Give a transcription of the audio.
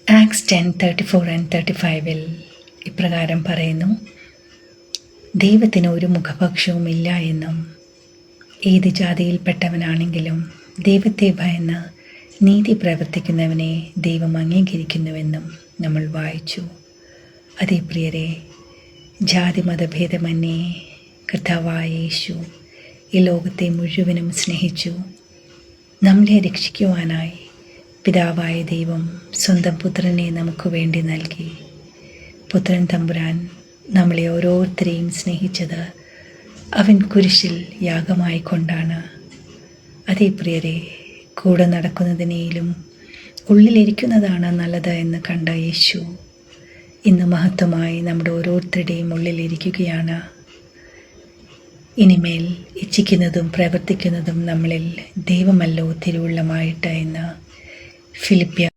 Ax 10:34-35 ഇപ്രകാരം പറയുന്നു: ദൈവത്തിന് ഒരു മുഖപക്ഷവും ഇല്ല എന്നും ഏത് ജാതിയിൽപ്പെട്ടവനാണെങ്കിലും ദൈവത്തെ ഭയന്ന് നീതി പ്രവർത്തിക്കുന്നവനെ ദൈവം അംഗീകരിക്കുന്നുവെന്നും നമ്മൾ വായിച്ചു. അതേ പ്രിയരെ, ജാതി മതഭേദമന്യേ കർത്താവായ യേശു ഈ ലോകത്തെ മുഴുവനും സ്നേഹിച്ചു. നമ്മളെ രക്ഷിക്കുവാനായി പിതാവായ ദൈവം സ്വന്തം പുത്രനെ നമുക്ക് വേണ്ടി നൽകി. പുത്രൻ തമ്പുരാൻ നമ്മളെ ഓരോരുത്തരെയും സ്നേഹിച്ചത് അവൻ കുരിശിൽ യാഗമായി കൊണ്ടാണ്. അതേ പ്രിയരെ, കൂടെ നടക്കുന്നതിനേലും ഉള്ളിലിരിക്കുന്നതാണ് നല്ലത് എന്ന് കണ്ട യേശു ഇന്ന് മഹത്വമായി നമ്മുടെ ഓരോരുത്തരുടെയും ഉള്ളിലിരിക്കുകയാണ്. ഇനിമേൽ ഇച്ഛിക്കുന്നതും പ്രവർത്തിക്കുന്നതും നമ്മളിൽ ദൈവമല്ലോ തിരുവുള്ളമായിട്ട് എന്ന് ഫിലിപ്പിയർ